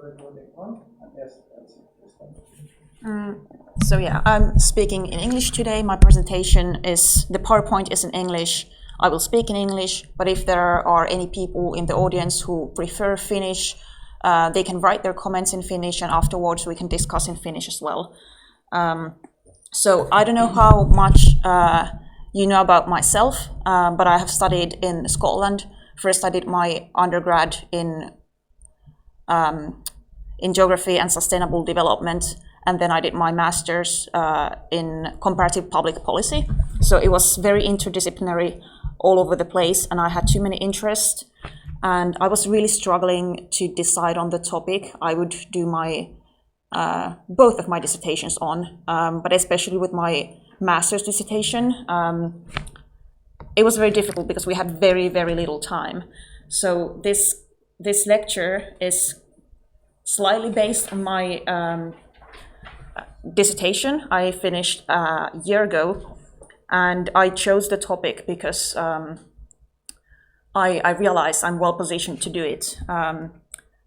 recording on? Yes, that's So yeah, I'm speaking in English today. My presentation is, the PowerPoint is in English. I will speak in English, but if there are any people in the audience who prefer Finnish, they can write their comments in Finnish, and afterwards we can discuss in Finnish as well. So I don't know how much you know about myself, but I have studied in Scotland. First, I did my undergrad in geography and sustainable development, and then I did my master's in comparative public policy. So it was very interdisciplinary, all over the place, and I had too many interests, and I was really struggling to decide on the topic I would do my both of my dissertations on, but especially with my master's dissertation, it was very difficult because we had very, very little time. So this lecture is slightly based on my dissertation I finished a year ago, and I chose the topic because I realized I'm well positioned to do it.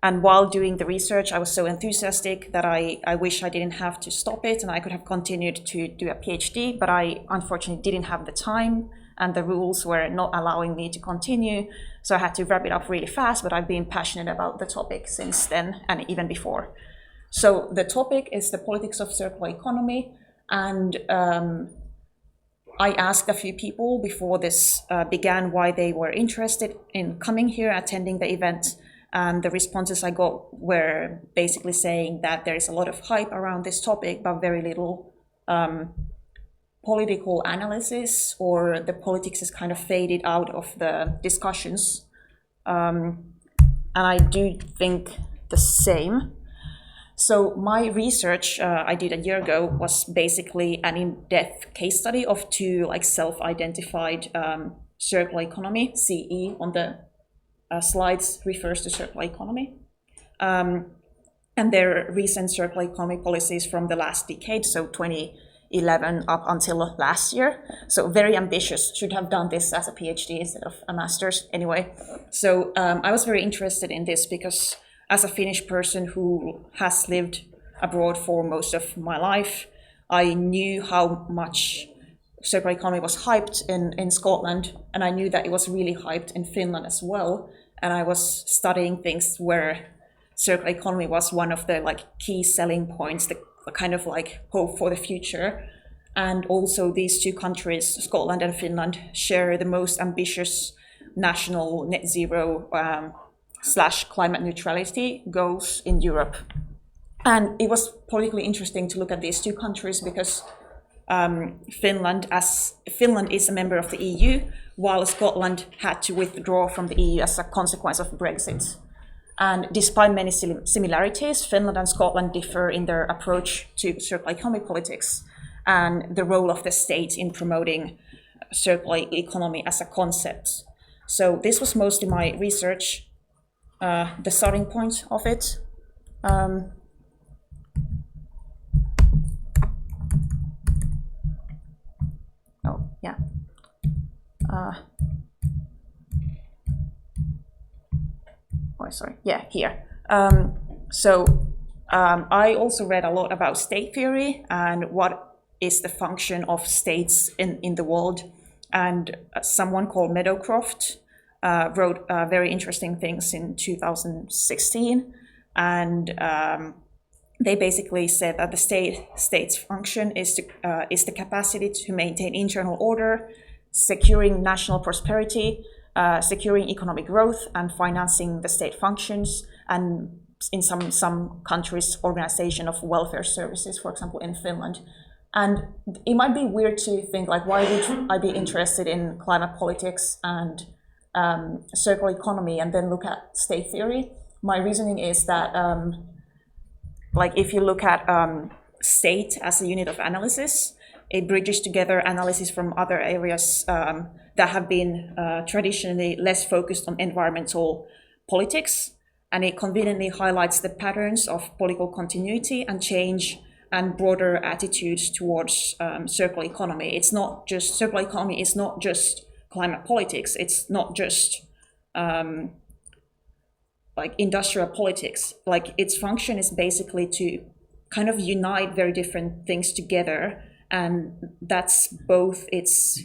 And while doing the research, I was so enthusiastic that I wish I didn't have to stop it and I could have continued to do a PhD, but I unfortunately didn't have the time and the rules were not allowing me to continue. So I had to wrap it up really fast, but I've been passionate about the topic since then and even before. So the topic is the politics of circular economy, and I asked a few people before this began why they were interested in coming here, attending the event, and the responses I got were basically saying that there is a lot of hype around this topic, but very little political analysis, or the politics is kind of faded out of the discussions. And I do think the same. So my research I did a year ago was basically an in-depth case study of two self-identified circular economy. CE on the slides refers to circular economy. And their recent circular economy policies from the last decade, so 2011 up until last year. So very ambitious, should have done this as a PhD instead of a master's anyway. So I was very interested in this because as a Finnish person who has lived abroad for most of my life, I knew how much circular economy was hyped in Scotland, and I knew that it was really hyped in Finland as well. And I was studying things where circular economy was one of the key selling points, the kind of hope for the future. And also these two countries, Scotland and Finland, share the most ambitious national net zero / climate neutrality goals in Europe. And it was politically interesting to look at these two countries because Finland is a member of the EU, while Scotland had to withdraw from the EU as a consequence of Brexit. And despite many similarities, Finland and Scotland differ in their approach to circular economy politics and the role of the state in promoting circular economy as a concept. So this was mostly my research, the starting point of it. Here. I also read a lot about state theory and what is the function of states in the world. And someone called Meadowcroft wrote very interesting things in 2016. And they basically said that the state's function is the capacity to maintain internal order, securing national prosperity, securing economic growth, and financing the state functions, and in some countries, organization of welfare services, for example, in Finland. And it might be weird to think why would I be interested in climate politics and circular economy and then look at state theory? My reasoning is that if you look at state as a unit of analysis, it bridges together analysis from other areas that have been traditionally less focused on environmental politics, and it conveniently highlights the patterns of political continuity and change and broader attitudes towards circular economy. Circular economy is not just climate politics. It's not just like industrial politics. Like its function is basically to kind of unite very different things together, and that's both its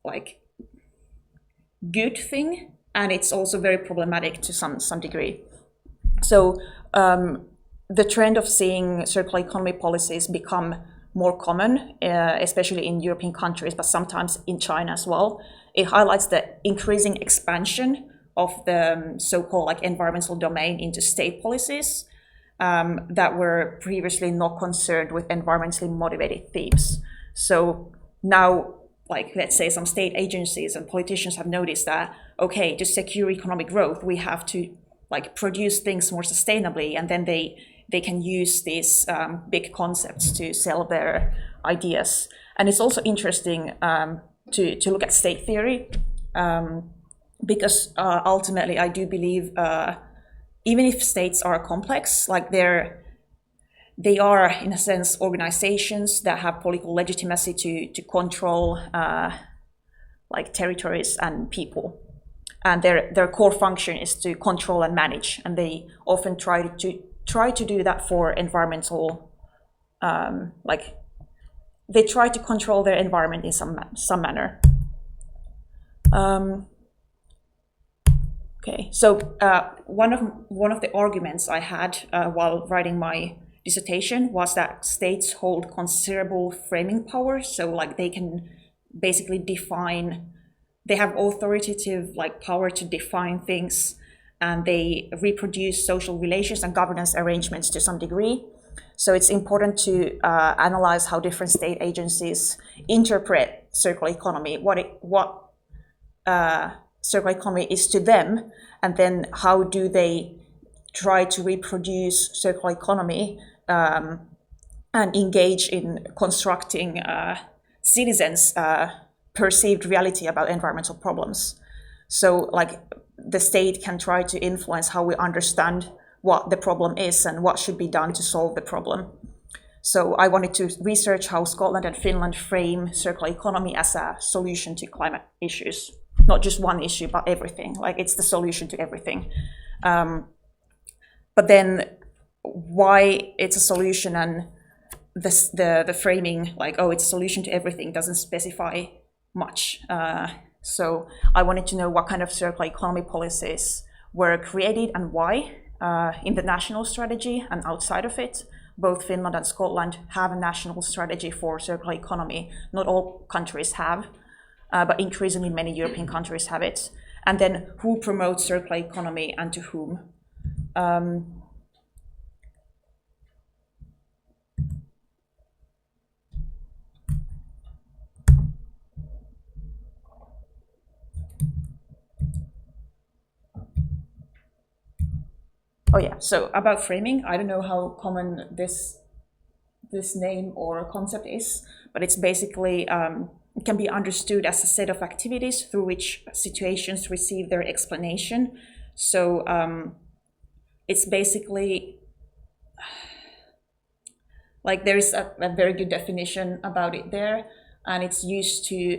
like good thing and it's also very problematic to some degree. So the trend of seeing circular economy policies become more common, especially in European countries, but sometimes in China as well. It highlights the increasing expansion of the so-called like environmental domain into state policies that were previously not concerned with environmentally motivated themes. So now, like let's say some state agencies and politicians have noticed that, okay, to secure economic growth, we have to like produce things more sustainably, and then they can use these big concepts to sell their ideas. And it's also interesting to look at state theory, because ultimately I do believe even if states are complex, like they are in a sense organizations that have political legitimacy to control like territories and people. And their core function is to control and manage, and they often try to do that for environmental, like they try to control their environment in some manner. Okay, so one of the arguments I had while writing my dissertation was that states hold considerable framing power, so like they can basically define. They have authoritative like power to define things, and they reproduce social relations and governance arrangements to some degree. So it's important to analyze how different state agencies interpret circular economy, what circular economy is to them, and then how do they try to reproduce circular economy and engage in constructing citizens' perceived reality about environmental problems. So like the state can try to influence how we understand what the problem is and what should be done to solve the problem. So I wanted to research how Scotland and Finland frame circular economy as a solution to climate issues. Not just one issue, but everything. Like it's the solution to everything. But then why it's a solution and the framing, like, oh, it's a solution to everything, doesn't specify much. So I wanted to know what kind of circular economy policies were created and why in the national strategy and outside of it. Both Finland and Scotland have a national strategy for circular economy. Not all countries have, but increasingly many European countries have it. And then who promotes circular economy and to whom? Oh yeah, so about framing, I don't know how common this name or concept is, but it's basically, it can be understood as a set of activities through which situations receive their explanation. So it's basically, like there is a very good definition about it there, and it's used to,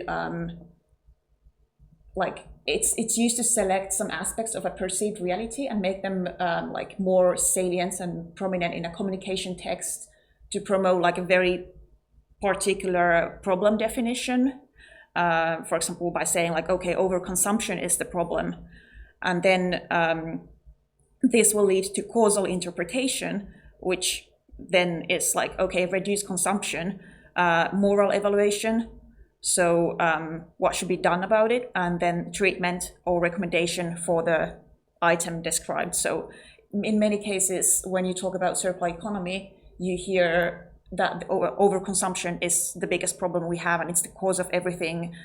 like, it's used to select some aspects of a perceived reality and make them like more salient and prominent in a communication text to promote like a very particular problem definition. For example, by saying like, okay, overconsumption is the problem. And then this will lead to causal interpretation, which then is like, okay, reduce consumption, moral evaluation. So what should be done about it, and then treatment or recommendation for the item described. So in many cases, when you talk about circular economy, you hear that overconsumption is the biggest problem we have, and it's the cause of everything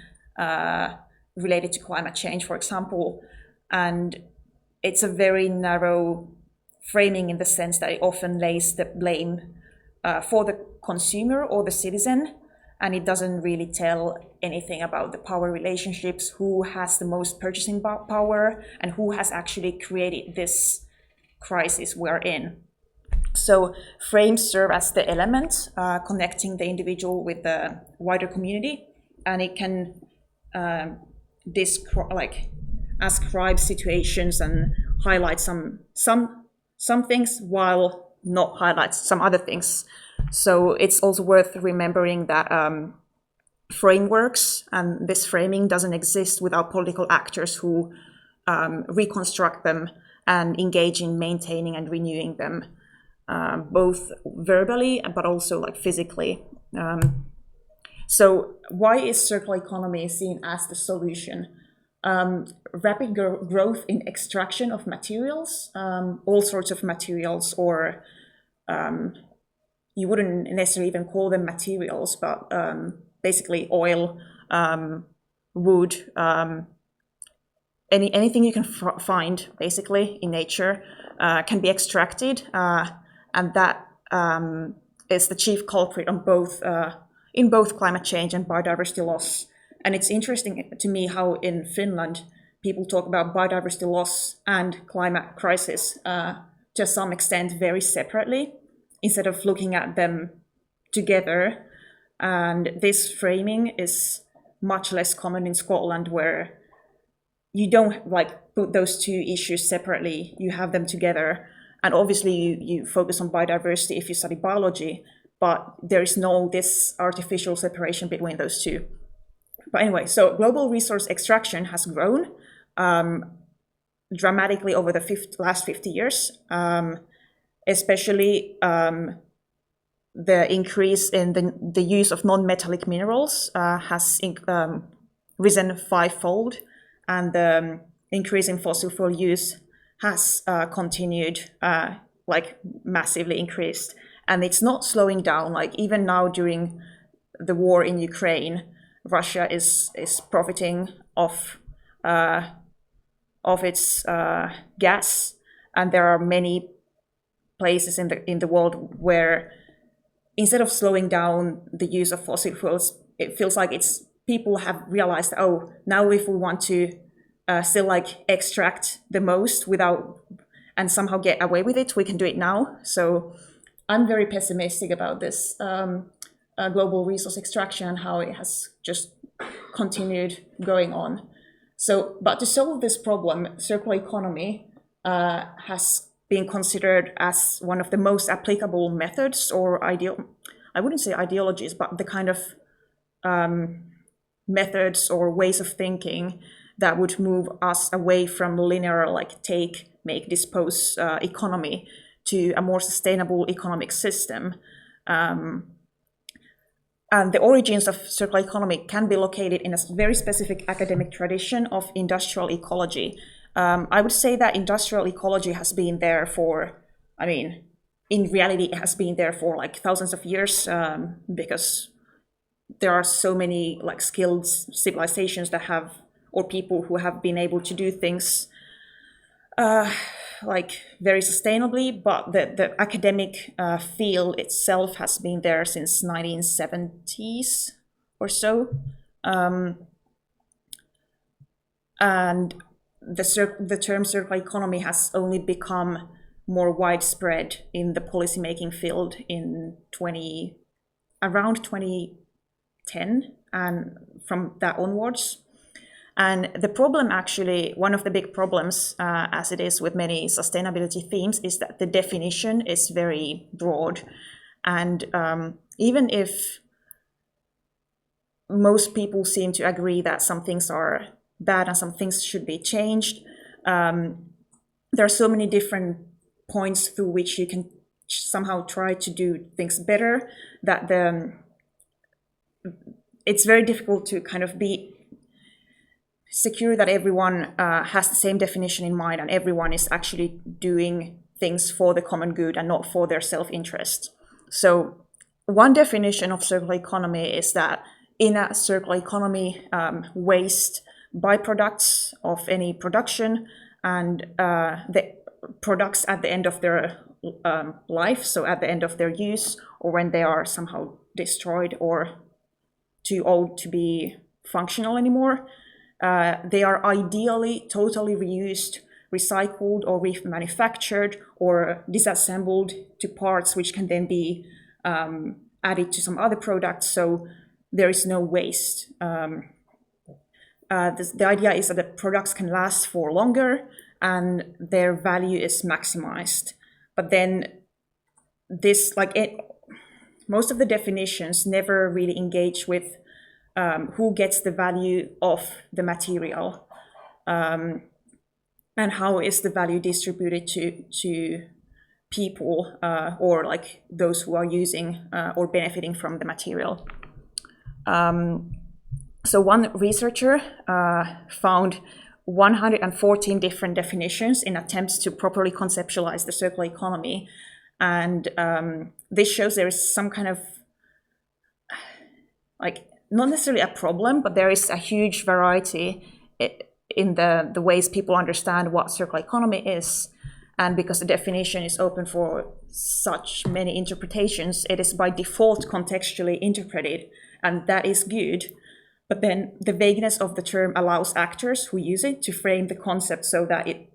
related to climate change, for example. And it's a very narrow framing in the sense that it often lays the blame for the consumer or the citizen, and it doesn't really tell anything about the power relationships, who has the most purchasing power, and who has actually created this crisis we're in. So frames serve as the element connecting the individual with the wider community, and it can ascribe situations and highlight some things while not highlight some other things. So it's also worth remembering that frameworks and this framing doesn't exist without political actors who reconstruct them and engage in maintaining and renewing them, both verbally but also like physically. So why is circular economy seen as the solution? Rapid growth in extraction of materials, all sorts of materials, or you wouldn't necessarily even call them materials, but basically oil, wood, anything you can find basically in nature can be extracted, and that is the chief culprit on in both climate change and biodiversity loss. And it's interesting to me how in Finland people talk about biodiversity loss and climate crisis to some extent very separately, instead of looking at them together. And this framing is much less common in Scotland, where you don't like put those two issues separately, you have them together. And obviously you focus on biodiversity if you study biology, but there is no this artificial separation between those two. But anyway, so global resource extraction has grown dramatically over the last 50 years, especially the increase in the use of non-metallic minerals has risen fivefold, and the increase in fossil fuel use has continued, like massively increased. And it's not slowing down. Like even now during the war in Ukraine, Russia is profiting of its gas, and there are many places in the world where instead of slowing down the use of fossil fuels, it feels like people have realized, oh, now if we want to still like extract the most without and somehow get away with it, we can do it now. So I'm very pessimistic about this global resource extraction and how it has just continued going on. So, but to solve this problem, circular economy has been considered as one of the most applicable methods or I wouldn't say ideologies, but the kind of methods or ways of thinking that would move us away from linear like take, make, dispose economy to a more sustainable economic system. And the origins of circular economy can be located in a very specific academic tradition of industrial ecology. I would say that industrial ecology has been there in reality, it has been there for like thousands of years, because there are so many like skilled civilizations that have, or people who have been able to do things like very sustainably, but the academic field itself has been there since 1970s or so. And the term circular economy has only become more widespread in the policymaking field in around 2010 and from that onwards. And the problem actually, one of the big problems, as it is with many sustainability themes, is that the definition is very broad. And even if most people seem to agree that some things are bad and some things should be changed, there are so many different points through which you can somehow try to do things better that it's very difficult to kind of be secure that everyone has the same definition in mind and everyone is actually doing things for the common good and not for their self-interest. So one definition of circular economy is that in a circular economy, waste byproducts of any production and the products at the end of their life, so at the end of their use or when they are somehow destroyed or too old to be functional anymore, they are ideally totally reused, recycled or remanufactured or disassembled to parts which can then be added to some other products, so there is no waste. The idea is that the products can last for longer and their value is maximized. But then most of the definitions never really engage with who gets the value of the material, and how is the value distributed to people or like those who are using or benefiting from the material. So one researcher found 114 different definitions in attempts to properly conceptualize the circular economy. And this shows there is some kind of, like, not necessarily a problem, but there is a huge variety in the ways people understand what circular economy is. And because the definition is open for such many interpretations, it is by default contextually interpreted, and that is good. But then the vagueness of the term allows actors who use it to frame the concept so that it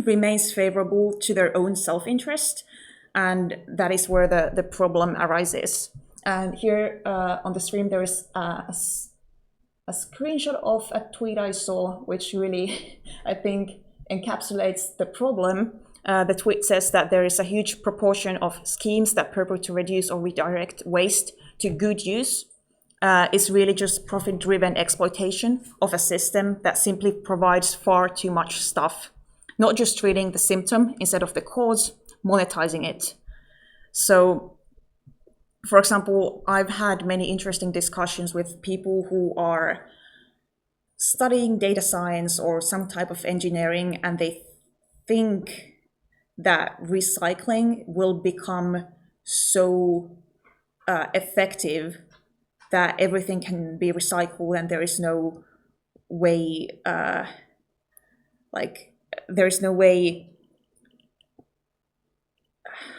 remains favorable to their own self-interest, and that is where the problem arises. And here on the screen there is a screenshot of a tweet I saw, which really, I think, encapsulates the problem. The tweet says that there is a huge proportion of schemes that purport to reduce or redirect waste to good use. It's really just profit-driven exploitation of a system that simply provides far too much stuff, not just treating the symptom instead of the cause, monetizing it. So, for example, I've had many interesting discussions with people who are studying data science or some type of engineering, and they think that recycling will become so effective that everything can be recycled and there is no way,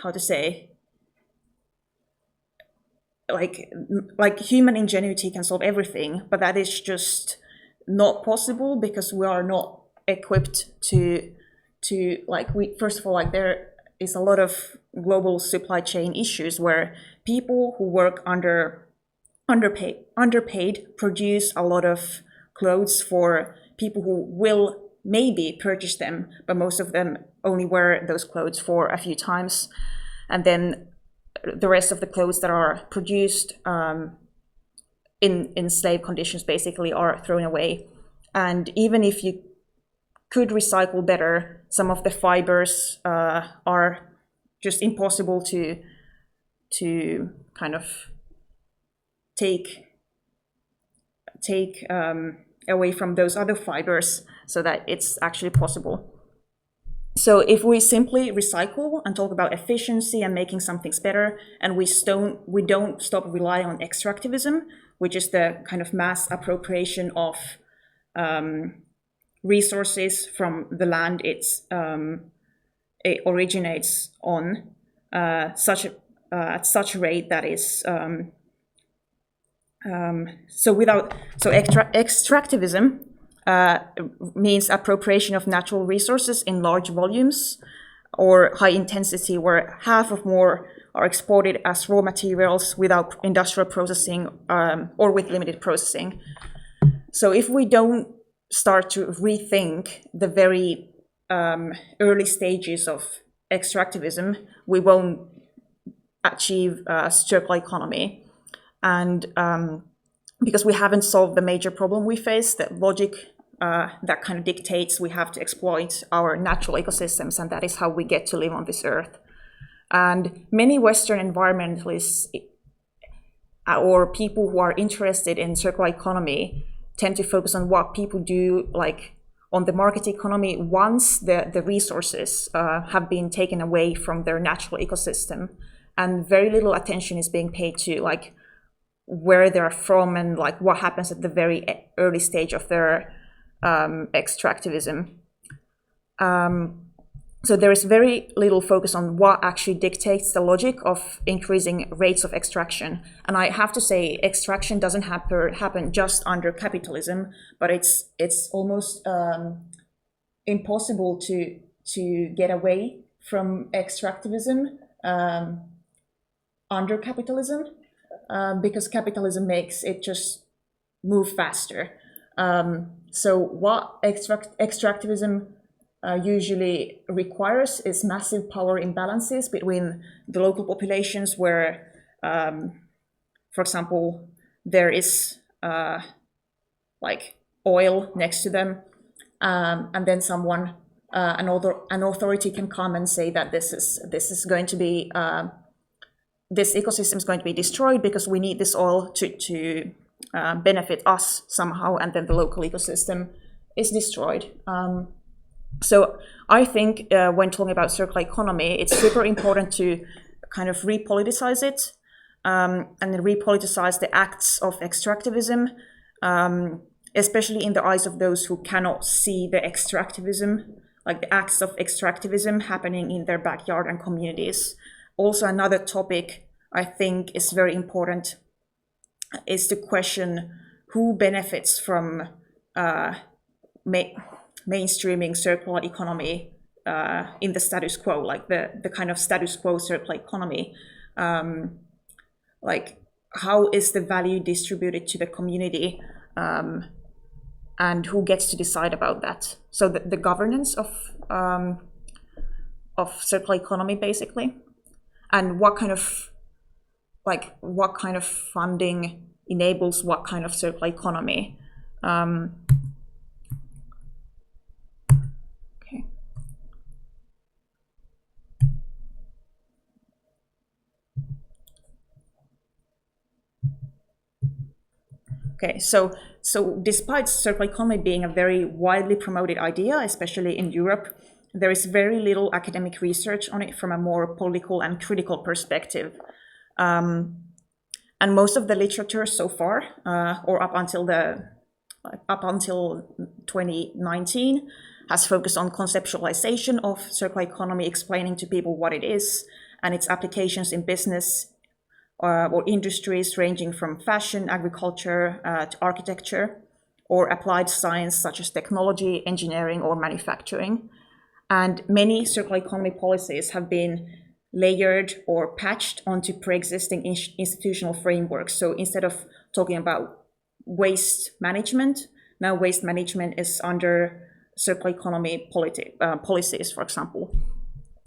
how to say, like human ingenuity can solve everything, but that is just not possible because we are not equipped to first of all, like, there is a lot of global supply chain issues where people who work underpaid produce a lot of clothes for people who will maybe purchase them, but most of them only wear those clothes for a few times, and then the rest of the clothes that are produced in slave conditions basically are thrown away. And even if you could recycle better, some of the fibers are just impossible to kind of take away from those other fibers so that it's actually possible. So if we simply recycle and talk about efficiency and making some things better, and we don't stop relying on extractivism, which is the kind of mass appropriation of resources from the land it originates on, at such a rate that is extractivism means appropriation of natural resources in large volumes or high intensity, where half or more are exported as raw materials without industrial processing or with limited processing. So if we don't start to rethink the very early stages of extractivism, we won't achieve a circular economy. And because we haven't solved the major problem we face, that logic that kind of dictates we have to exploit our natural ecosystems, and that is how we get to live on this earth. And many Western environmentalists or people who are interested in circular economy tend to focus on what people do, like on the market economy, once the resources have been taken away from their natural ecosystem, and very little attention is being paid to like where they're from and like what happens at the very early stage of their extractivism. So there is very little focus on what actually dictates the logic of increasing rates of extraction. And I have to say, extraction doesn't happen just under capitalism, but it's almost impossible to get away from extractivism under capitalism, because capitalism makes it just move faster. So what extractivism usually requires is massive power imbalances between the local populations where, for example, there is like oil next to them, and then someone, an authority can come and say that this is going to be this ecosystem is going to be destroyed because we need this oil to benefit us somehow, and then the local ecosystem is destroyed. So I think when talking about circular economy, it's super important to kind of repoliticize it, and repoliticize the acts of extractivism, especially in the eyes of those who cannot see the extractivism, like the acts of extractivism happening in their backyard and communities. Also, another topic I think is very important is to question who benefits from mainstreaming circular economy in the status quo, like the kind of status quo circular economy. Like, how is the value distributed to the community, and who gets to decide about that? So the governance of circular economy, basically, and what kind of funding enables what kind of circular economy. Okay, so despite circular economy being a very widely promoted idea, especially in Europe, there is very little academic research on it from a more political and critical perspective. And most of the literature so far, or up until 2019, has focused on conceptualization of circular economy, explaining to people what it is and its applications in business, or industries ranging from fashion, agriculture, to architecture, or applied science such as technology, engineering, or manufacturing. And many circular economy policies have been layered or patched onto pre-existing institutional frameworks. So instead of talking about waste management, now waste management is under circular economy policies, for example.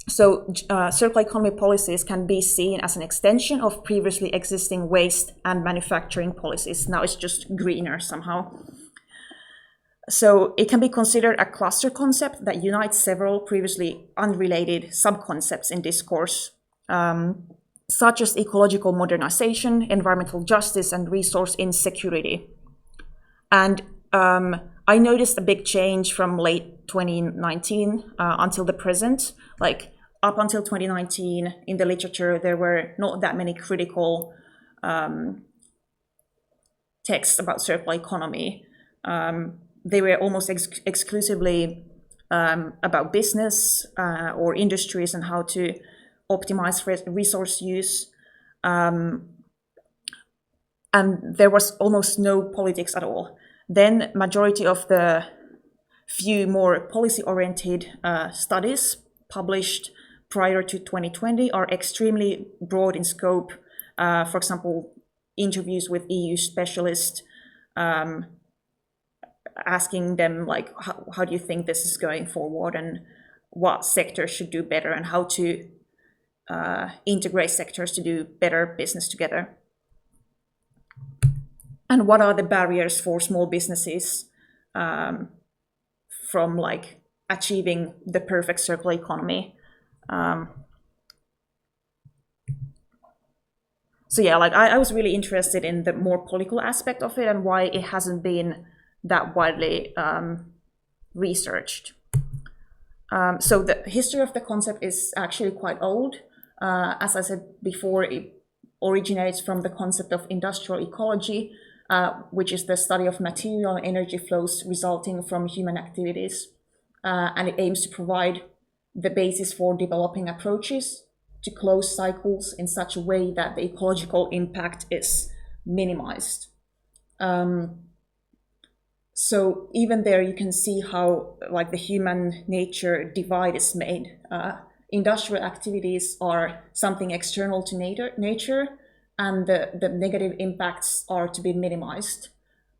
So circular economy policies can be seen as an extension of previously existing waste and manufacturing policies. Now it's just greener somehow. So it can be considered a cluster concept that unites several previously unrelated sub-concepts in discourse, such as ecological modernization, environmental justice, and resource insecurity. And I noticed a big change from late 2019 until the present. Like, up until 2019, in the literature, there were not that many critical texts about circular economy. They were almost exclusively about business or industries and how to optimize resource use. And there was almost no politics at all. Then majority of the few more policy-oriented studies published prior to 2020 are extremely broad in scope. For example, interviews with EU specialists, asking them, like, how do you think this is going forward, and what sectors should do better, and how to integrate sectors to do better business together. And what are the barriers for small businesses from like achieving the perfect circular economy? So yeah, like I was really interested in the more political aspect of it and why it hasn't been that widely researched. So the history of the concept is actually quite old. As I said before, it originates from the concept of industrial ecology, which is the study of material and energy flows resulting from human activities. And it aims to provide the basis for developing approaches to close cycles in such a way that the ecological impact is minimized. So even there you can see how like the human nature divide is made. Industrial activities are something external to nature, and the negative impacts are to be minimized.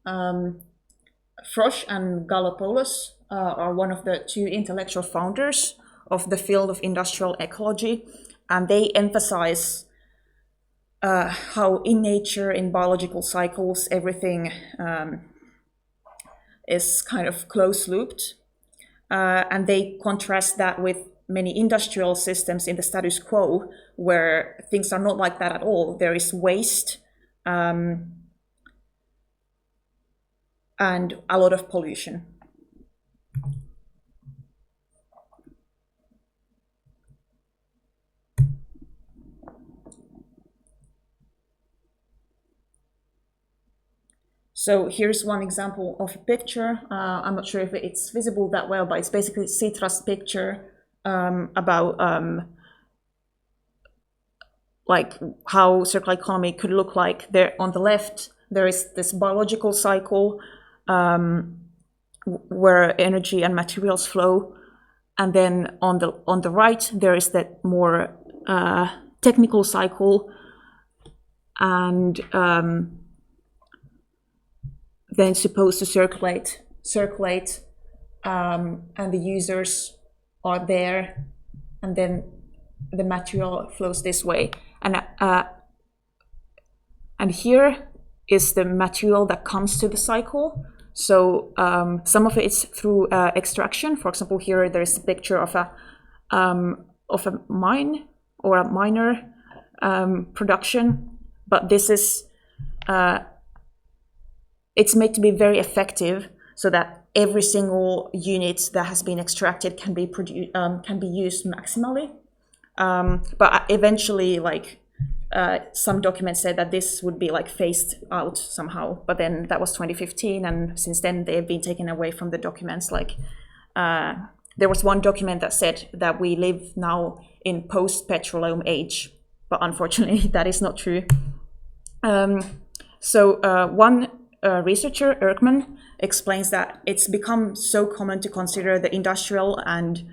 Frosch and Gallopoulos are one of the two intellectual founders of the field of industrial ecology, and they emphasize how in nature, in biological cycles, everything is kind of close-looped, and they contrast that with many industrial systems in the status quo, where things are not like that at all. There is waste and a lot of pollution. So here's one example of a picture. I'm not sure if it's visible that well, but it's basically Sitra's picture about like how circular economy could look like. There on the left, there is this biological cycle where energy and materials flow, and then on the right there is that more technical cycle, and then supposed to circulate, and the users are there, and then the material flows this way. And here is the material that comes to the cycle. So some of it is through extraction. For example, here there is a picture of a mine or a miner production, but this is it's made to be very effective, so that every single unit that has been extracted can be used maximally. But eventually, like some documents said that this would be like phased out somehow. But then that was 2015, and since then they've been taken away from the documents. Like there was one document that said that we live now in post-petroleum age, but unfortunately that is not true. One researcher, Erkman, explains that it's become so common to consider the industrial and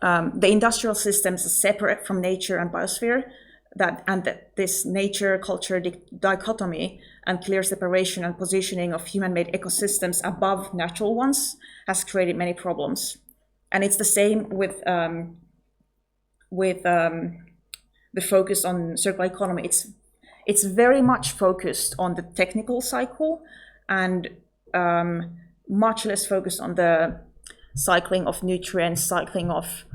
the industrial systems as separate from nature and biosphere, that this nature-culture dichotomy and clear separation and positioning of human-made ecosystems above natural ones has created many problems. And it's the same with the focus on circular economy. It's very much focused on the technical cycle, and much less focused on the cycling of nutrients, cycling of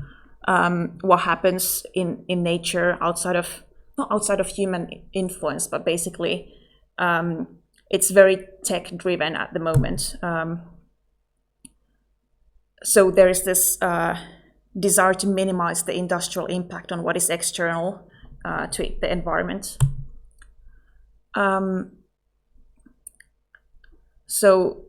what happens in nature not outside of human influence, but basically it's very tech driven at the moment. So there is this desire to minimize the industrial impact on what is external to the environment. So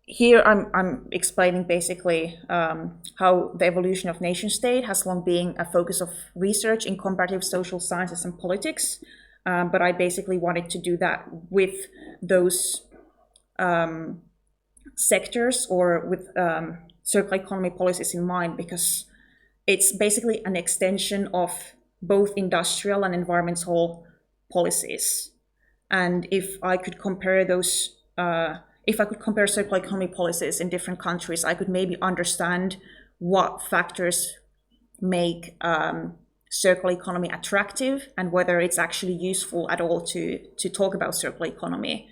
here I'm explaining basically how the evolution of nation state has long been a focus of research in comparative social sciences and politics, but I basically wanted to do that with those sectors, or with circular economy policies in mind, because it's basically an extension of both industrial and environmental policies. And if I could compare those, if I could compare circular economy policies in different countries, I could maybe understand what factors make circular economy attractive, and whether it's actually useful at all to talk about circular economy,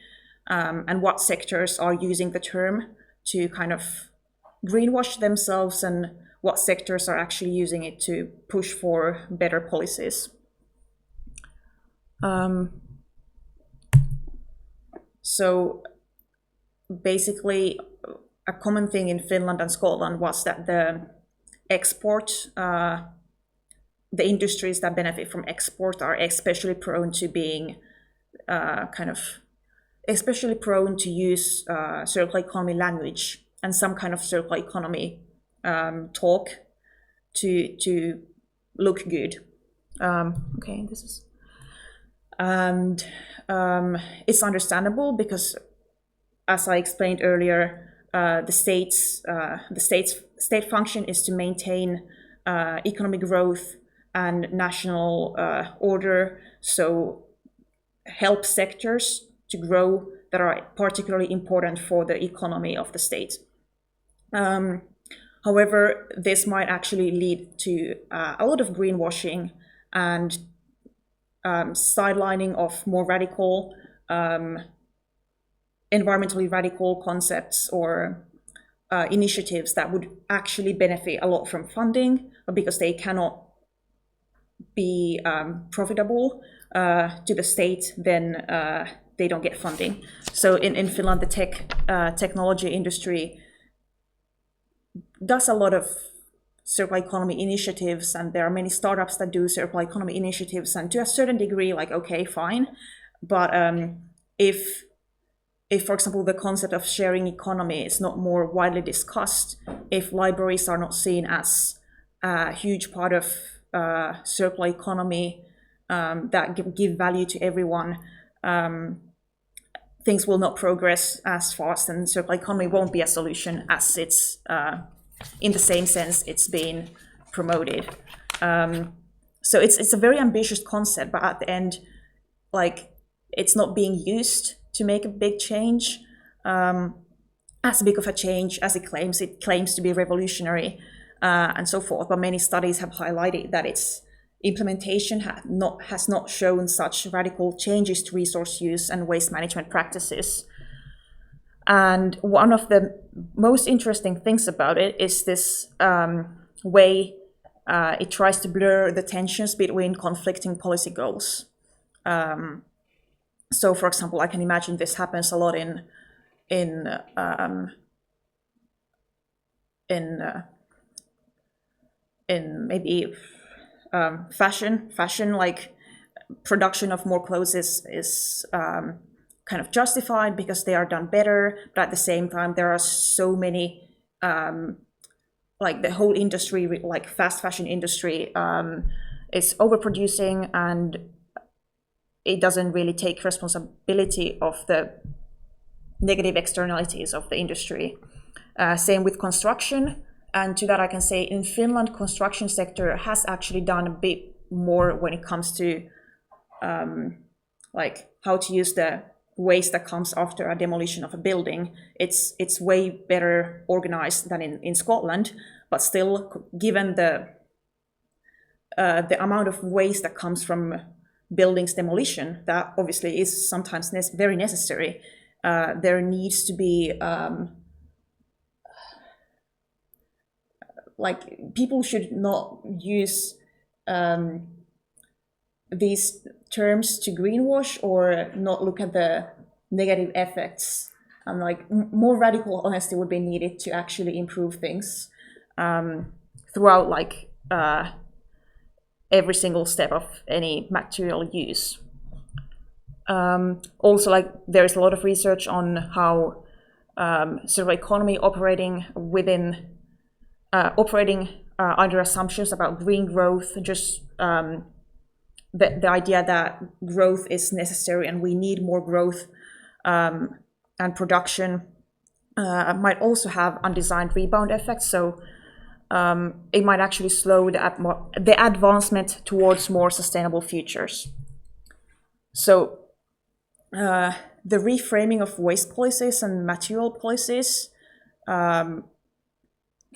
and what sectors are using the term to kind of greenwash themselves, and what sectors are actually using it to push for better policies. So basically, a common thing in Finland and Scotland was that the industries that benefit from export are especially prone to being especially prone to use circular economy language and some kind of circular economy talk to look good. Okay, this is, and it's understandable because, as I explained earlier, the state function is to maintain economic growth and national order, so help sectors to grow that are particularly important for the economy of the state. However, this might actually lead to a lot of greenwashing and sidelining of more radical, environmentally radical concepts or initiatives that would actually benefit a lot from funding, but because they cannot be profitable to the state, then they don't get funding. So in Finland, the technology industry does a lot of circular economy initiatives, and there are many startups that do circular economy initiatives, and to a certain degree, like, okay, fine. But if, for example, the concept of sharing economy is not more widely discussed, if libraries are not seen as a huge part of circular economy that give value to everyone, things will not progress as fast, and circular economy won't be a solution as it's, in the same sense, it's being promoted. So it's a very ambitious concept, but at the end, like, it's not being used to make a big change, as big of a change as it claims. It claims to be revolutionary and so forth, but many studies have highlighted that its implementation has not shown such radical changes to resource use and waste management practices. And one of the most interesting things about it is this way it tries to blur the tensions between conflicting policy goals. So, for example, I can imagine this happens a lot in maybe fashion, like production of more clothes is kind of justified because they are done better, but at the same time there are so many, like the whole industry, like fast fashion industry, is overproducing, and it doesn't really take responsibility of the negative externalities of the industry. Same with construction, and to that I can say in Finland, construction sector has actually done a bit more when it comes to like how to use the waste that comes after a demolition of a building. It's way better organized than in Scotland, but still, given the amount of waste that comes from buildings demolition, that obviously is sometimes very necessary. There needs to be like, people should not use these terms to greenwash or not look at the negative effects. And like, more radical honesty would be needed to actually improve things throughout, like every single step of any material use. Also, like, there is a lot of research on how circular economy operating under assumptions about green growth, just the idea that growth is necessary and we need more growth and production might also have undesigned rebound effects. So it might actually slow the advancement towards more sustainable futures. So the reframing of waste policies and material policies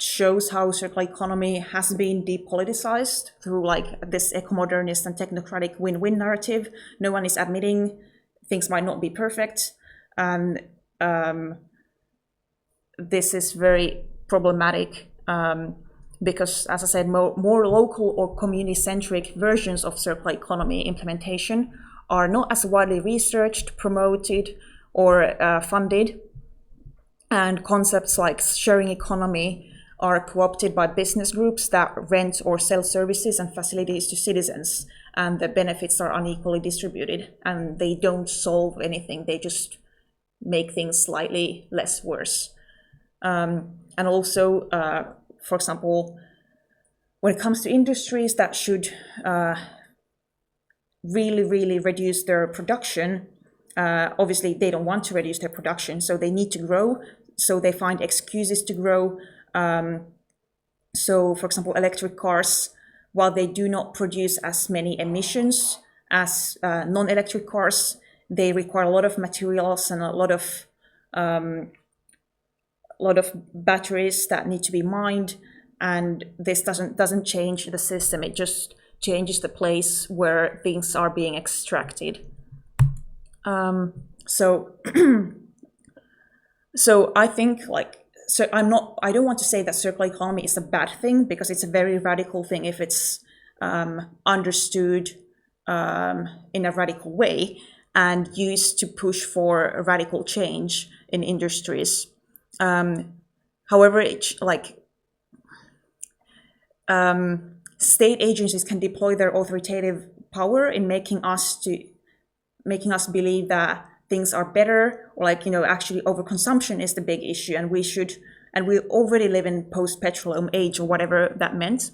shows how circular economy has been depoliticized through, like, this eco-modernist and technocratic win-win narrative. No one is admitting things might not be perfect, and this is very problematic because, as I said, more local or community-centric versions of circular economy implementation are not as widely researched, promoted, or funded, and concepts like sharing economy are co-opted by business groups that rent or sell services and facilities to citizens, and the benefits are unequally distributed, and they don't solve anything, they just make things slightly less worse. And also, for example, when it comes to industries that should really reduce their production, obviously they don't want to reduce their production, so they need to grow, so they find excuses to grow. So, for example, electric cars, while they do not produce as many emissions as non-electric cars, they require a lot of materials and a lot of batteries that need to be mined, and this doesn't change the system. It just changes the place where things are being extracted. So I think I don't want to say that circular economy is a bad thing, because it's a very radical thing if it's understood in a radical way and used to push for a radical change in industries. However, state agencies can deploy their authoritative power in making us believe that things are better, or actually overconsumption is the big issue, and we already live in post-petroleum age, or whatever that meant.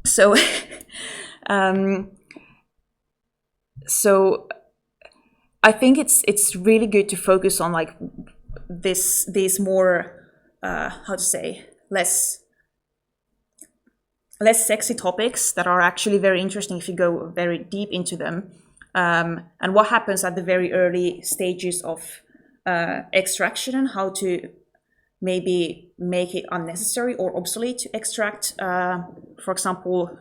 So so I think it's really good to focus on these more less sexy topics that are actually very interesting if you go very deep into them. And what happens at the very early stages of extraction, and how to maybe make it unnecessary or obsolete to extract, for example,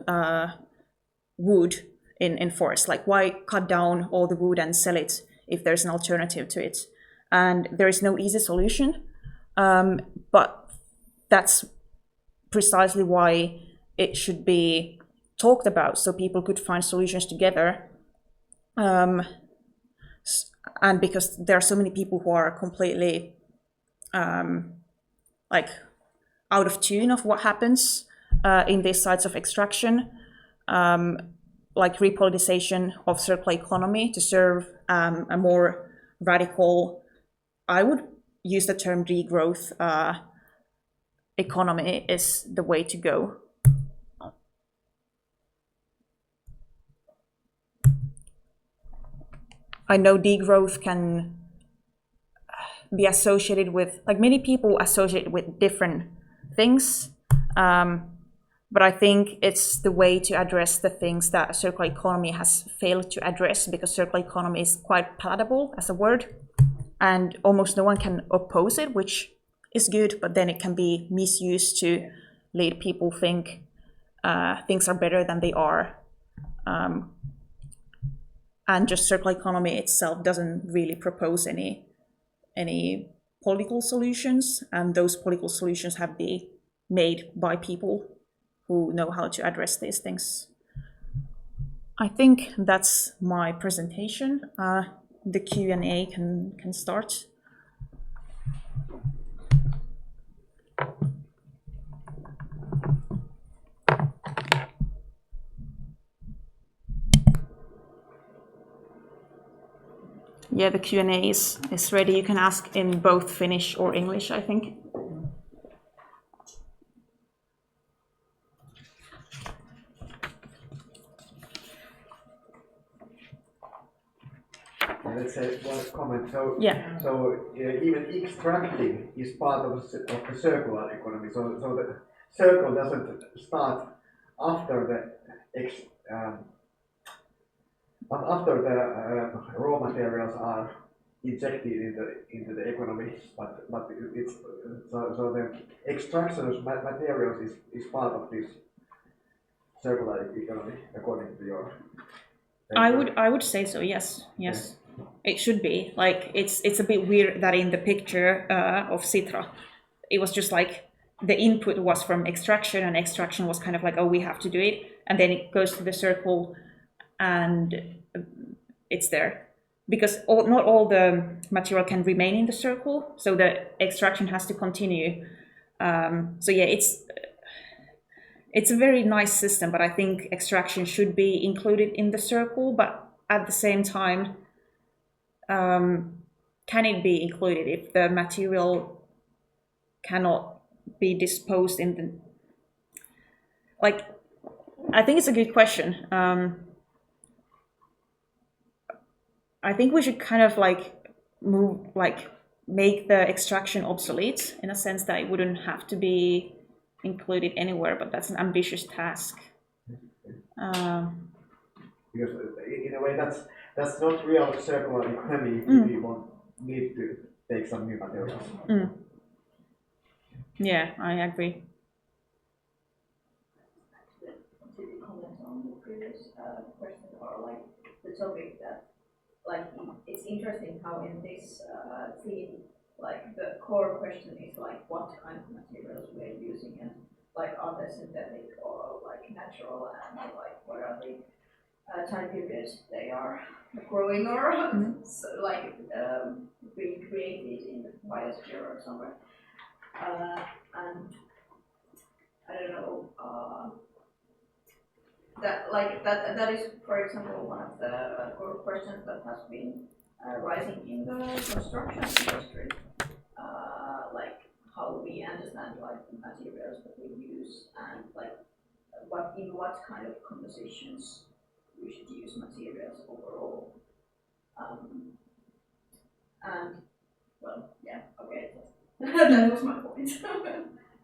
wood in forests. Like, why cut down all the wood and sell it if there's an alternative to it? And there is no easy solution, but that's precisely why it should be talked about, so people could find solutions together. And because there are so many people who are completely out of tune of what happens in these sites of extraction, like repoliticization of circular economy to serve a more radical, I would use the term degrowth economy is the way to go. I know degrowth can be associated with, many people associate it with different things, but I think it's the way to address the things that circular economy has failed to address, because circular economy is quite palatable as a word, and almost no one can oppose it, which is good, but then it can be misused to lead people think things are better than they are. And just circular economy itself doesn't really propose any political solutions, and those political solutions have been made by people who know how to address these things. I think that's my presentation. The Q&A can start. Yeah, the Q&A is ready. You can ask in both Finnish or English, I think. Let's say one comment. So, yeah. Even extracting is part of the circular economy. So the circle doesn't start after the raw materials are injected into the economy, but it's so the extraction of materials is part of this circular economy, according to your paper. I would say so. Yes. Okay. It should be. It's a bit weird that in the picture of Citra, it was just the input was from extraction, and extraction was kind of oh, we have to do it, and then it goes to the circle and it's there, because not all the material can remain in the circle, so the extraction has to continue. So yeah, it's a very nice system, but I think extraction should be included in the circle. But at the same time, can it be included if the material cannot be disposed in the... I think it's a good question. I think we should kind of make the extraction obsolete, in a sense that it wouldn't have to be included anywhere, but that's an ambitious task. Because in a way that's not real circular economy if we won't need to take some new materials. Yeah, I agree. To comment on the previous question, or like the topic that, like, it's interesting how in this theme, like the core question is like what kind of materials we're using, and like are they synthetic or like natural, and like what are the time periods they are growing, or so, like being created in the biosphere or somewhere. And I don't know. That is, for example, one of the core questions that has been rising in the construction industry, like how we understand like the materials that we use, and like in what kind of compositions we should use materials overall. And well, yeah, okay, that was my point.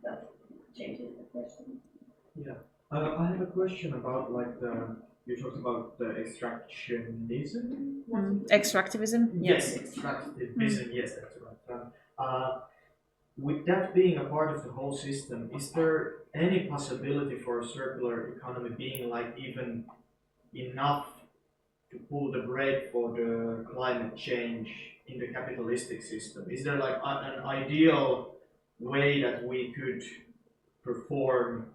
That changes the question. Yeah. I have a question about like you talked about the extractionism. Extractivism? Yes, extractivism. Yes, that's right. With that being a part of the whole system, is there any possibility for a circular economy being like even enough to pull the brake for the climate change in the capitalistic system? Is there like an ideal way that we could perform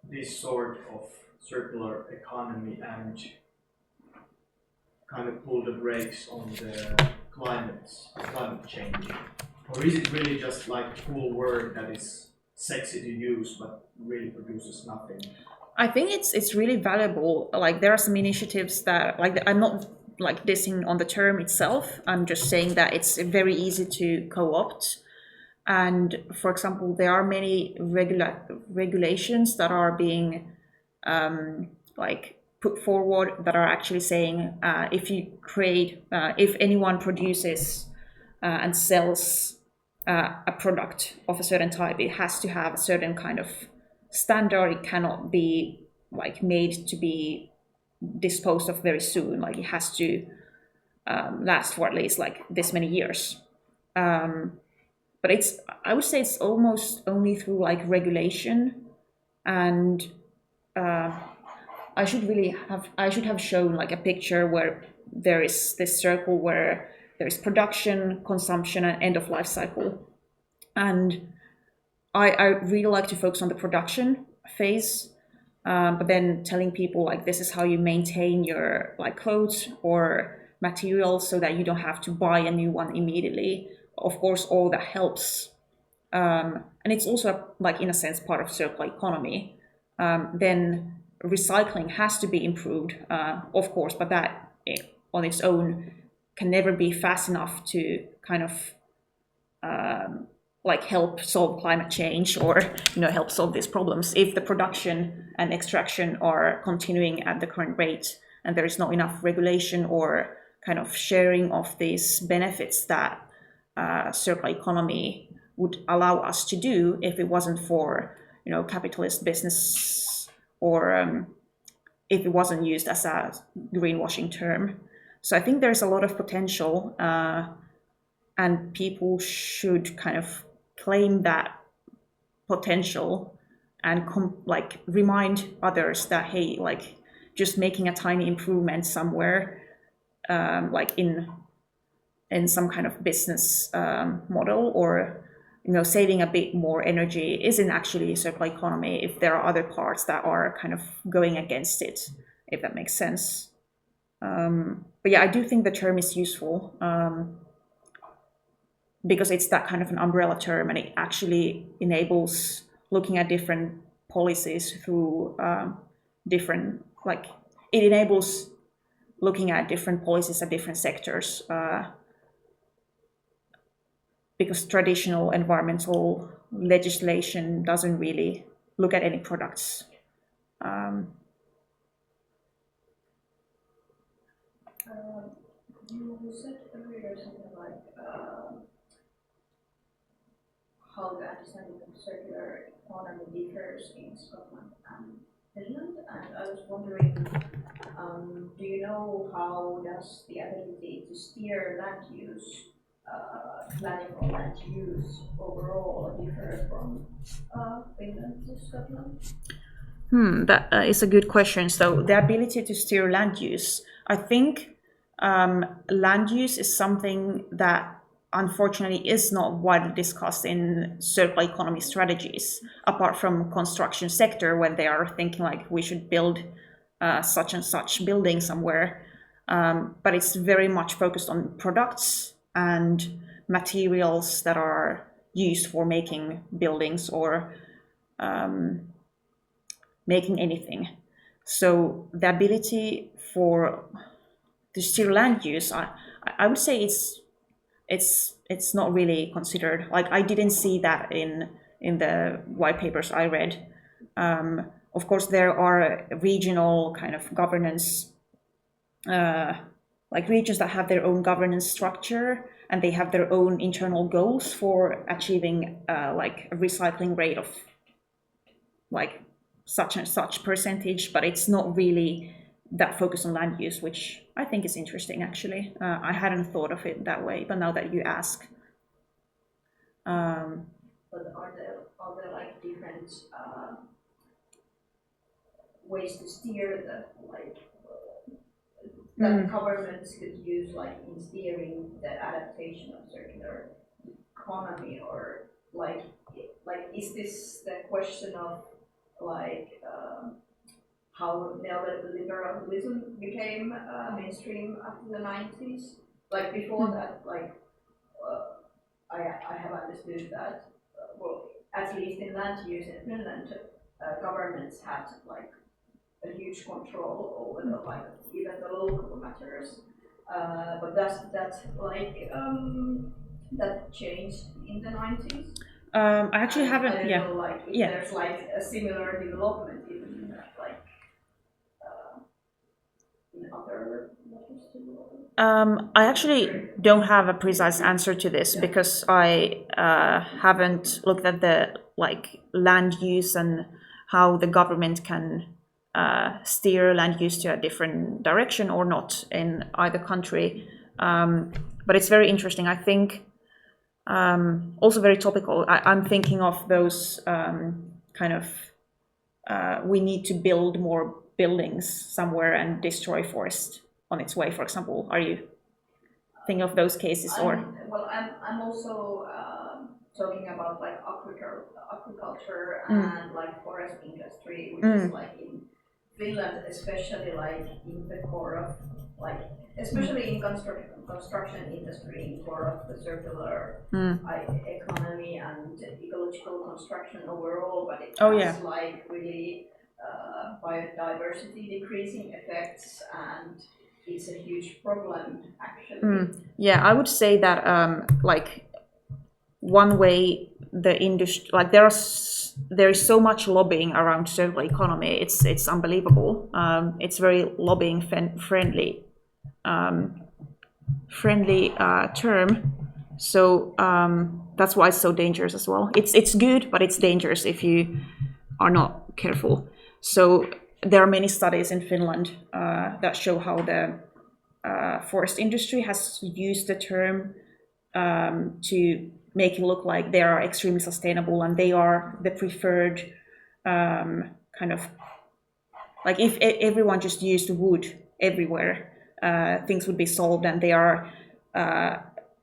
this sort of circular economy and kind of pull the brakes on the climate change? Or is it really just like cool word that is sexy to use but really produces nothing? I think it's really valuable. Like there are some initiatives that, like, I'm not like dissing on the term itself. I'm just saying that it's very easy to co-opt. And for example, there are many regulations that are being like put forward that are actually saying if you create, if anyone produces and sells a product of a certain type, it has to have a certain kind of standard. It cannot be like made to be disposed of very soon. Like it has to last for at least like this many years. But I would say it's almost only through like regulation, and I should have shown like a picture where there is this circle where there is production, consumption, and end of life cycle. And I really like to focus on the production phase, but then telling people like this is how you maintain your like clothes or materials so that you don't have to buy a new one immediately. Of course, all that helps. And it's also like in a sense part of circular economy. Then recycling has to be improved, of course, but that on its own can never be fast enough to kind of like help solve climate change or help solve these problems if the production and extraction are continuing at the current rate and there is not enough regulation or kind of sharing of these benefits that circular economy would allow us to do if it wasn't for capitalist business or if it wasn't used as a greenwashing term. So I think there's a lot of potential, and people should kind of claim that potential and remind others that, hey, like just making a tiny improvement somewhere, like in some kind of business model, or saving a bit more energy isn't actually a circular economy if there are other parts that are kind of going against it, if that makes sense. But yeah, I do think the term is useful because it's that kind of an umbrella term, and it actually enables looking at different policies through different, like it enables looking at different policies at different sectors, because traditional environmental legislation doesn't really look at any products. You said earlier something like how the understanding of circular economy differs in Scotland and Finland, and I was wondering Do you know how does the ability to steer land use, planning or land use overall differ from Finland to Scotland? That is a good question. So the ability to steer land use, I think land use is something that unfortunately is not widely discussed in circular economy strategies, apart from construction sector when they are thinking like we should build such and such building somewhere. But it's very much focused on products and materials that are used for making buildings or making anything. So the ability to steer land use, I would say it's not really considered. Like I didn't see that in the white papers I read. Of course, there are regional kind of governance, like regions that have their own governance structure and they have their own internal goals for achieving like a recycling rate of like such and such percentage, but it's not really that focus on land use, which I think is interesting actually. I hadn't thought of it that way, but now that you ask. But are there like different ways to steer the that governments could use like in steering the adaptation of circular economy, or like is this the question of like how neoliberalism became mainstream after the 90s? Like before that, like I have understood that well, at least in land use in Finland, governments had like a huge control over the like even the local matters. But does that like that changed in the 90s? I actually haven't. I don't Yeah. know, like if there's like a similar development in like in other matters too. I actually don't have a precise answer to this because I haven't looked at the like land use and how the government can steer land use to a different direction or not in either country. But it's very interesting. I think also very topical. I'm thinking of those kind of we need to build more buildings somewhere and destroy forest on its way, for example. Are you thinking of those cases or? Well, I'm also talking about like agriculture and like forest industry, which is like in Finland, especially like in the core of like, especially in construction industry, in core of the circular economy and ecological construction overall, but it has like really biodiversity decreasing effects, and it's a huge problem actually. Yeah, I would say that like one way the industry, like there is so much lobbying around circular economy. It's unbelievable. It's very lobbying friendly term. So that's why it's so dangerous as well. It's good, but it's dangerous if you are not careful. So there are many studies in Finland that show how the forest industry has used the term to make it look like they are extremely sustainable and they are the preferred kind of, like if everyone just used wood everywhere, things would be solved, and they are,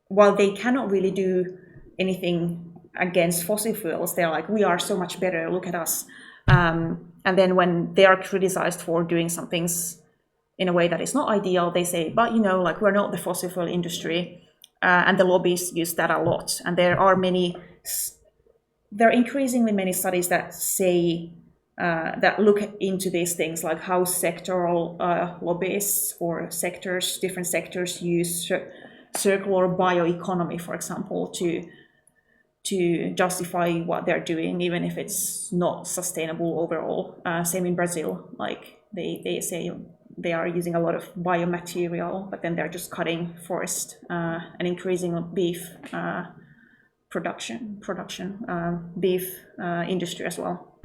while they cannot really do anything against fossil fuels, they're like, we are so much better, look at us. And then when they are criticized for doing some things in a way that is not ideal, they say, but you know, like we're not the fossil fuel industry. And the lobbyists use that a lot. And there are increasingly many studies that say, that look into these things, like how sectoral lobbyists or different sectors use circular bioeconomy, for example, to justify what they're doing, even if it's not sustainable overall. Same in Brazil, like they say they are using a lot of biomaterial, but then they're just cutting forest and increasing beef production, beef industry as well.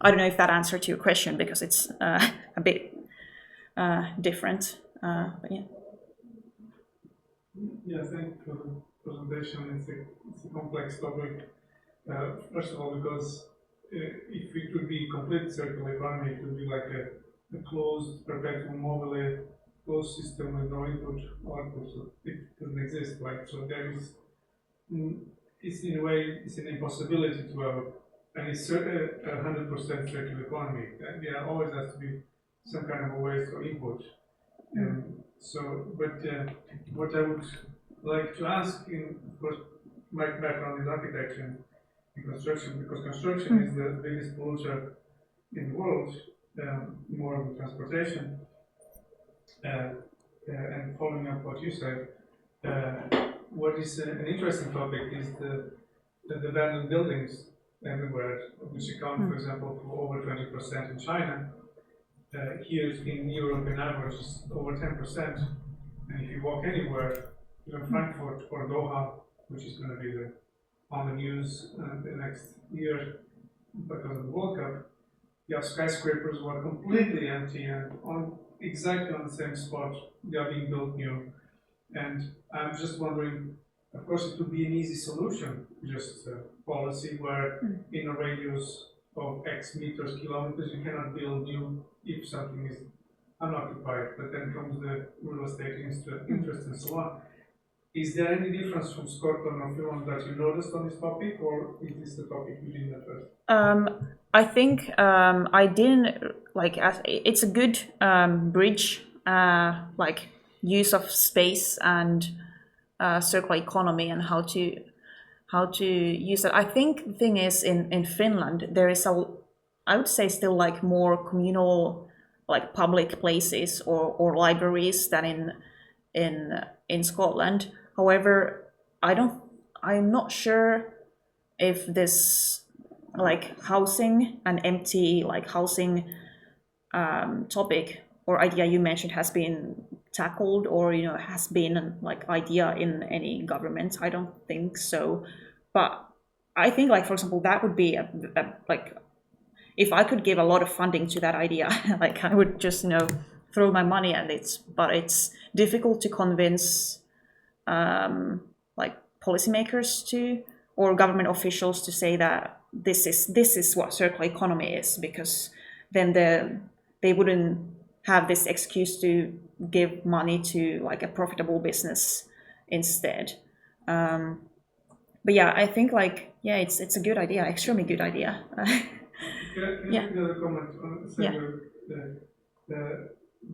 I don't know if that answered your question because it's a bit different. But yeah. Yeah, thank you for the presentation. It's a complex topic. First of all, because if it would be complete circular economy, it would be like a closed, perpetual mobile, closed system with no input or output. So it doesn't exist, right? So there is, it's in a way, it's an impossibility to have, and it's a 100% circular economy. There always has to be some kind of a waste or input. What I would like to ask, of course, my background is architecture and construction, because construction is the biggest polluter in the world, more than transportation. And following up what you said, what is an interesting topic is the abandoned buildings everywhere, which account, for example, for over 20% in China. Here in Europe, in average, is over 10%. And if you walk anywhere, Frankfurt or Doha, which is going to be on the news the next year because of the World Cup, you have skyscrapers who are completely empty and exactly on the same spot. They are being built new. And I'm just wondering, of course, it would be an easy solution, just a policy where in a radius of X meters, kilometers, you cannot build new if something is unoccupied, but then comes the real estate interest and so on. Is there any difference from Scotland or Finland that you noticed on this topic, or is this the topic you didn't address? I think I didn't it's a good bridge, like use of space and circular economy and how to use it. I think the thing is in Finland there is I would say still like more communal, like public places or libraries than in Scotland. However, I'm not sure if this like housing and empty like housing topic or idea you mentioned has been tackled or has been like idea in any government. I don't think so, but I think like for example that would be a like if I could give a lot of funding to that idea, like I would just throw my money at it. But it's difficult to convince like policymakers to or government officials to say that this is what circular economy is, because then they wouldn't have this excuse to give money to like a profitable business instead. But yeah, I think like it's a good idea, extremely good idea. Can I make another comment on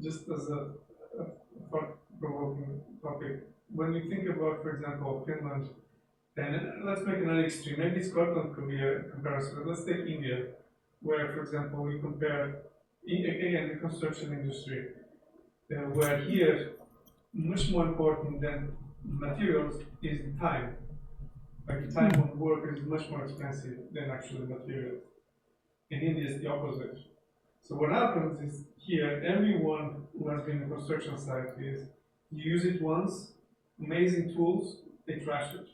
just as a thought-provoking topic? When you think about, for example, Finland, and let's make another extreme, maybe Scotland could be a comparison, but let's take India, where, for example, we compare, again, the construction industry, where here, much more important than materials is the time. Like the time of work is much more expensive than actually materials. In India, it's the opposite. So what happens is here, everyone who has been in a construction site is, you use it once, amazing tools, they trash it.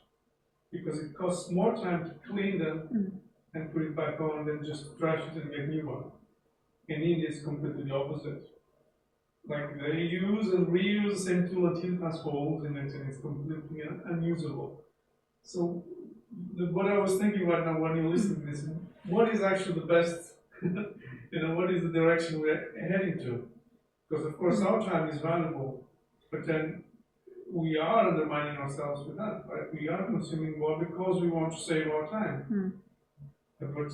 Because it costs more time to clean them and put it back on than just trash it and get new one. In India, it's completely the opposite. Like they use and reuse the same tool until it has holes in it and it's completely unusable. So what I was thinking right now when you listen to this, what is actually the best, what is the direction we're heading to? Because of course our time is valuable, but then we are undermining ourselves with that, right? We are consuming more because we want to save our time. But,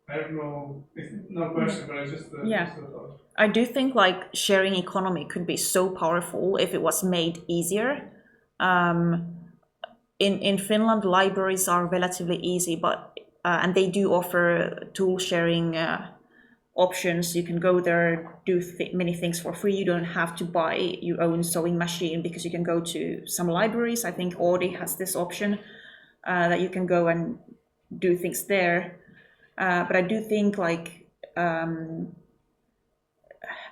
I have no question, but I just a thought. I do think like sharing economy could be so powerful if it was made easier. In Finland, libraries are relatively easy, but and they do offer tool sharing options. You can go there, do many things for free. You don't have to buy your own sewing machine because you can go to some libraries. I think Audi has this option that you can go and do things there. But I do think like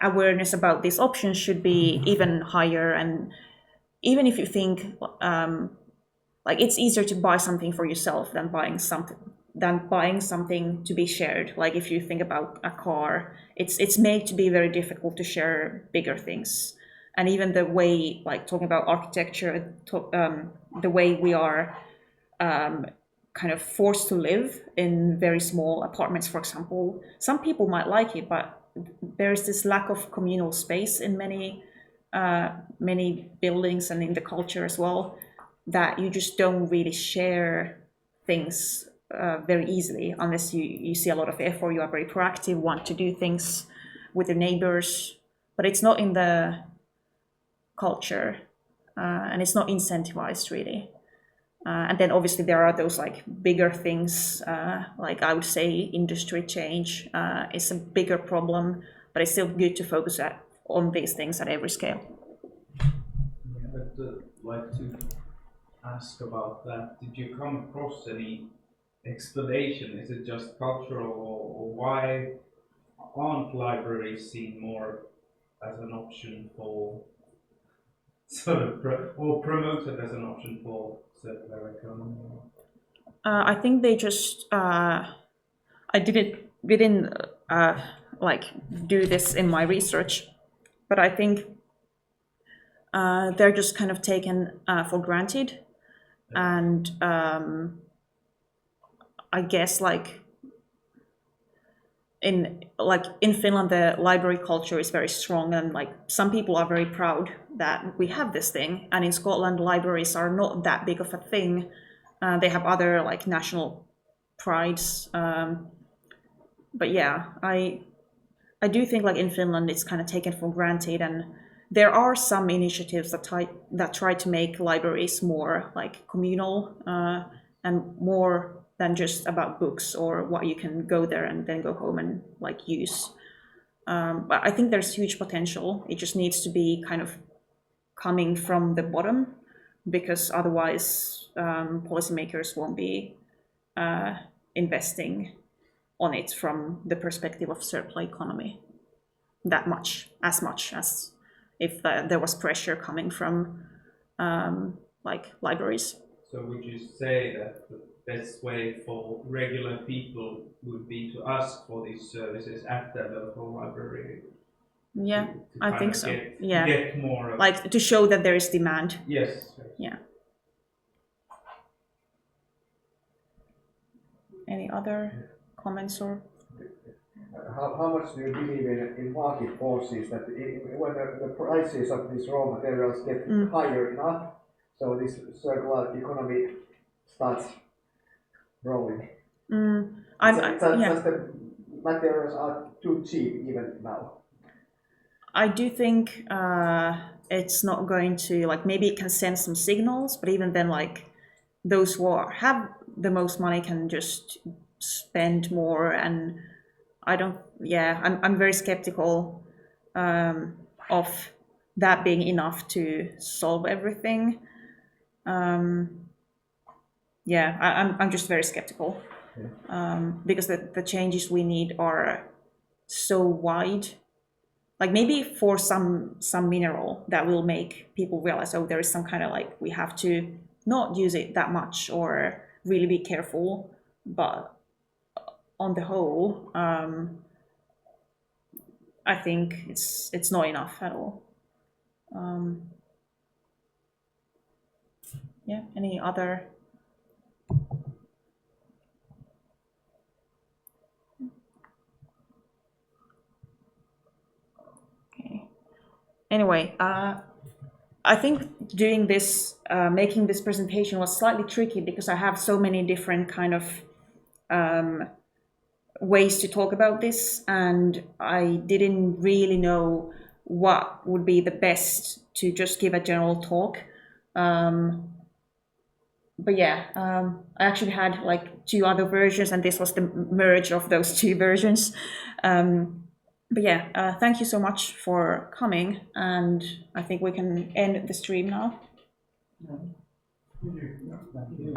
awareness about these options should be even higher. And even if you think like it's easier to buy something for yourself than buying something than buying something to be shared. Like if you think about a car, it's made to be very difficult to share bigger things. And even the way, like talking about architecture, the way we are kind of forced to live in very small apartments, for example. Some people might like it, but there's this lack of communal space in many buildings and in the culture as well, that you just don't really share things very easily unless you see a lot of effort, you are very proactive, want to do things with your neighbors, but it's not in the culture and it's not incentivized really. And then obviously there are those like bigger things, like I would say industry change is a bigger problem, but it's still good to focus on these things at every scale. Yeah, I'd like to ask about that. Did you come across any explanation? Is it just cultural, or why aren't libraries seen more as an option for sort of or promoted as an option for circular economy? I think they just I didn't like do this in my research, but I think they're just kind of taken for granted, and I guess like in Finland the library culture is very strong, and like some people are very proud that we have this thing, and in Scotland libraries are not that big of a thing. They have other like national prides, but yeah, I do think like in Finland it's kind of taken for granted, and there are some initiatives that try to make libraries more like communal and more than just about books or what you can go there and then go home and like use. But I think there's huge potential. It just needs to be kind of coming from the bottom, because otherwise policymakers won't be investing on it from the perspective of circular economy that much as if there was pressure coming from like libraries. So would you say that the best way for regular people would be to ask for these services at the local library? Yeah, to I think so. Get more of, like to show that there is demand. Yes. Yeah. Any other comments or? How much do you believe in market forces that when the prices of these raw materials get higher enough, so this circular economy starts growing? Just the materials are too cheap even now. I do think it's not going to, like, maybe it can send some signals, but even then, like, those who have the most money can just spend more, and I'm very skeptical of that being enough to solve everything. I'm just very skeptical because the changes we need are so wide. Like maybe for some mineral that will make people realize, oh, there is some kind of like, we have to not use it that much or really be careful. But on the whole, I think it's not enough at all. Any other? Okay. Anyway, I think doing this, making this presentation was slightly tricky because I have so many different kind of ways to talk about this, and I didn't really know what would be the best to just give a general talk. But I actually had like 2 other versions, and this was the merge of those 2 versions. But thank you so much for coming, and I think we can end the stream now. Thank you.